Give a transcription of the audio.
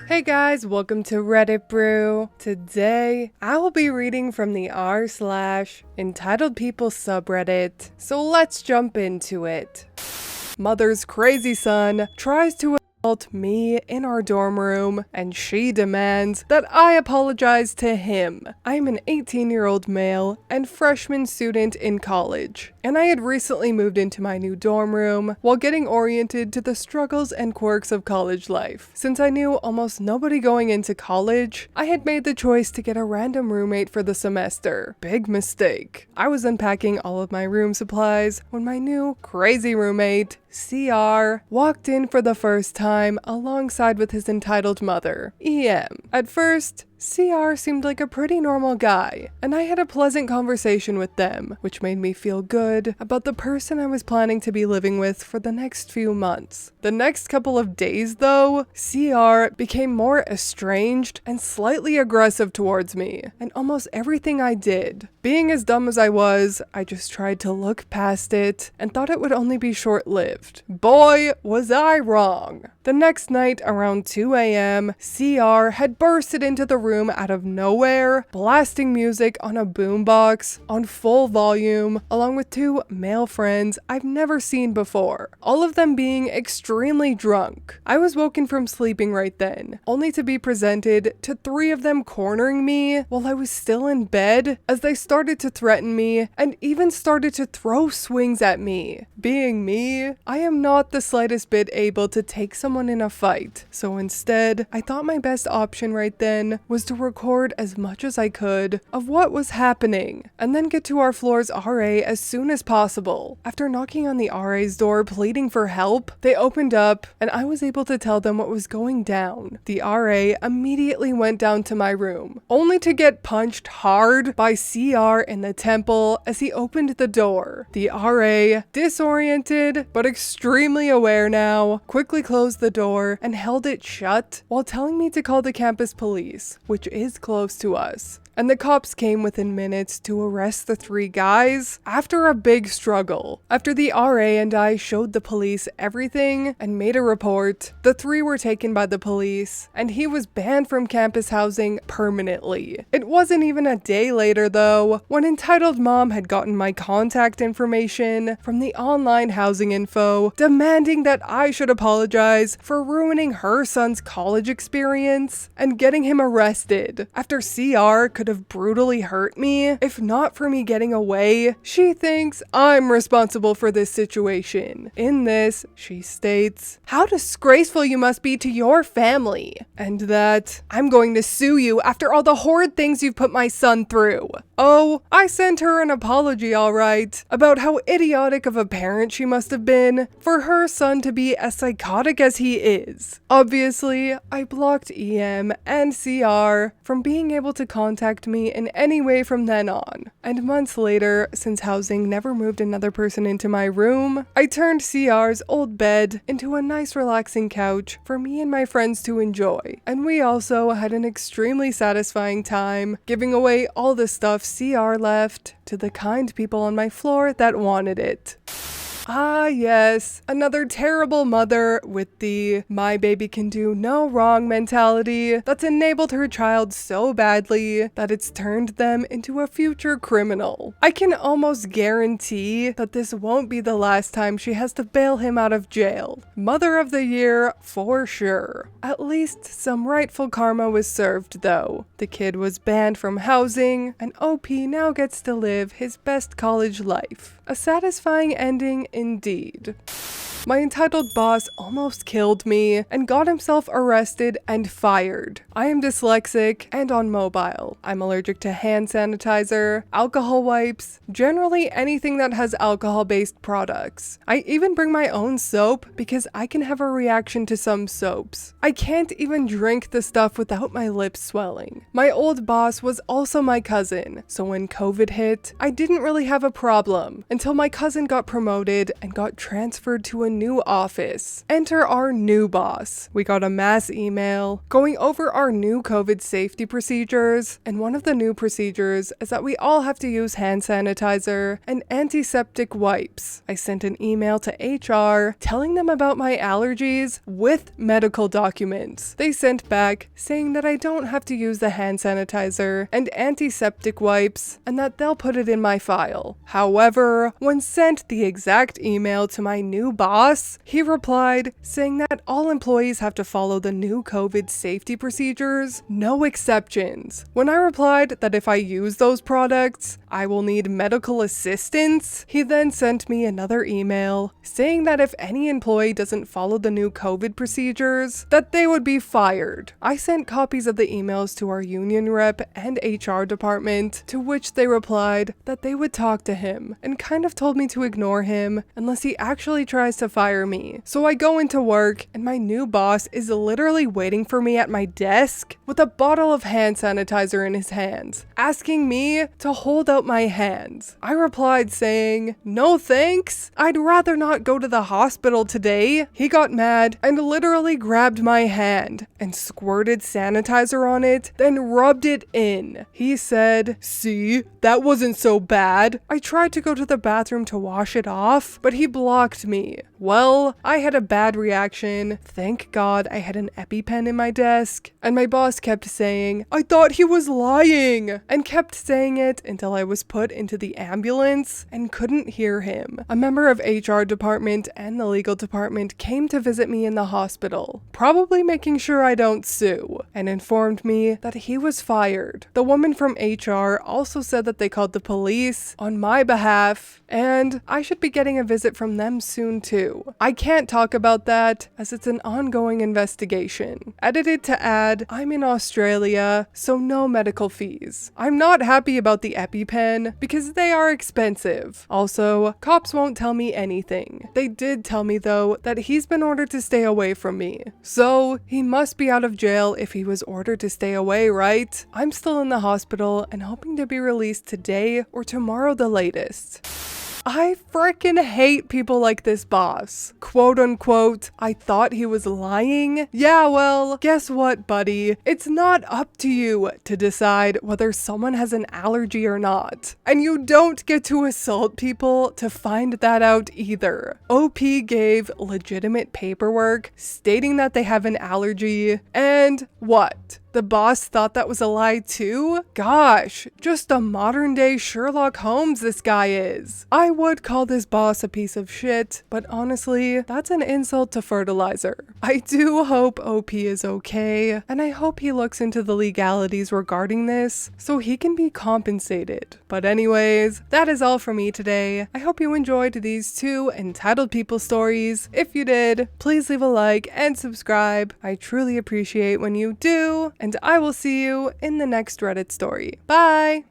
Hey guys, welcome to Reddit Brew. Today, I will be reading from the r/EntitledPeople subreddit, so let's jump into it. Mother's crazy son tries to assault me in our dorm room, and she demands that I apologize to him. I am an 18-year-old male and freshman student in college, and I had recently moved into my new dorm room while getting oriented to the struggles and quirks of college life. Since I knew almost nobody going into college, I had made the choice to get a random roommate for the semester. Big mistake. I was unpacking all of my room supplies when my new crazy roommate, CR, walked in for the first time alongside with his entitled mother, EM. At first, CR seemed like a pretty normal guy, and I had a pleasant conversation with them, which made me feel good about the person I was planning to be living with for the next few months. The next couple of days, though, CR became more estranged and slightly aggressive towards me, and almost everything I did. Being as dumb as I was, I just tried to look past it and thought it would only be short-lived. Boy, was I wrong. The next night, around 2 a.m., CR had bursted into the room out of nowhere, blasting music on a boombox on full volume, along with two male friends I've never seen before, all of them being extremely drunk. I was woken from sleeping right then, only to be presented to three of them cornering me while I was still in bed as they started to threaten me and even started to throw swings at me. Being me, I am not the slightest bit able to take someone in a fight, so instead, I thought my best option right then was to record as much as I could of what was happening, and then get to our floor's RA as soon as possible. After knocking on the RA's door pleading for help, they opened up, and I was able to tell them what was going down. The RA immediately went down to my room, only to get punched hard by CR in the temple as he opened the door. The RA, disoriented but extremely aware now, quickly closed the door and held it shut while telling me to call the campus police, which is close to us. And the cops came within minutes to arrest the three guys after a big struggle. After the RA and I showed the police everything and made a report, the three were taken by the police, and he was banned from campus housing permanently. It wasn't even a day later though, when Entitled Mom had gotten my contact information from the online housing info, demanding that I should apologize for ruining her son's college experience and getting him arrested after CR could have brutally hurt me. If not for me getting away, she thinks I'm responsible for this situation. In this, she states, "How disgraceful you must be to your family," and that I'm going to sue you after all the horrid things you've put my son through. Oh, I sent her an apology alright, about how idiotic of a parent she must have been for her son to be as psychotic as he is. Obviously, I blocked EM and CR from being able to contact me in any way from then on. And months later, since housing never moved another person into my room, I turned CR's old bed into a nice relaxing couch for me and my friends to enjoy. And we also had an extremely satisfying time giving away all the stuff CR left to the kind people on my floor that wanted it. Ah yes, another terrible mother with the "my baby can do no wrong" mentality that's enabled her child so badly that it's turned them into a future criminal. I can almost guarantee that this won't be the last time she has to bail him out of jail. Mother of the Year for sure. At least some rightful karma was served though. The kid was banned from housing, and OP now gets to live his best college life. A satisfying ending indeed. My entitled boss almost killed me and got himself arrested and fired. I am dyslexic and on mobile. I'm allergic to hand sanitizer, alcohol wipes, generally anything that has alcohol-based products. I even bring my own soap because I can have a reaction to some soaps. I can't even drink the stuff without my lips swelling. My old boss was also my cousin, so when COVID hit, I didn't really have a problem until my cousin got promoted COVID and got transferred to a new office. Enter our new boss. We got a mass email going over our new COVID safety procedures, and one of the new procedures is that we all have to use hand sanitizer and antiseptic wipes. I sent an email to HR telling them about my allergies with medical documents. They sent back saying that I don't have to use the hand sanitizer and antiseptic wipes and that they'll put it in my file. However, when sent the exact email to my new boss, he replied saying that all employees have to follow the new COVID safety procedures, no exceptions. When I replied that if I use those products, I will need medical assistance, he then sent me another email saying that if any employee doesn't follow the new COVID procedures, that they would be fired. I sent copies of the emails to our union rep and HR department, to which they replied that they would talk to him and kind of told me to ignore him unless he actually tries to fire me. So I go into work and my new boss is literally waiting for me at my desk with a bottle of hand sanitizer in his hands, asking me to hold out my hands. I replied saying, "No thanks, I'd rather not go to the hospital today." He got mad and literally grabbed my hand and squirted sanitizer on it, then rubbed it in. He said, "See, that wasn't so bad." I tried to go to the bathroom to wash it off, but he blocked me. Well, I had a bad reaction. Thank God I had an EpiPen in my desk. And my boss kept saying, "I thought he was lying," and kept saying it until I was put into the ambulance and couldn't hear him. A member of HR department and the legal department came to visit me in the hospital, probably making sure I don't sue, and informed me that he was fired. The woman from HR also said that they called the police on my behalf, and I should be getting a visit from them soon too. I can't talk about that as it's an ongoing investigation. Edited to add, I'm in Australia, so no medical fees. I'm not happy about the EpiPen because they are expensive. Also, cops won't tell me anything. They did tell me though that he's been ordered to stay away from me. So he must be out of jail if he was ordered to stay away, right? I'm still in the hospital and hoping to be released today or tomorrow the latest. I frickin' hate people like this boss. Quote unquote, I thought he was lying. Yeah, well, guess what, buddy? It's not up to you to decide whether someone has an allergy or not. And you don't get to assault people to find that out either. OP gave legitimate paperwork stating that they have an allergy, and what? The boss thought that was a lie too? Gosh, just a modern day Sherlock Holmes this guy is. I would call this boss a piece of shit, but honestly, that's an insult to fertilizer. I do hope OP is okay, and I hope he looks into the legalities regarding this so he can be compensated. But anyways, that is all for me today. I hope you enjoyed these two entitled people stories. If you did, please leave a like and subscribe. I truly appreciate when you do. And I will see you in the next Reddit story. Bye!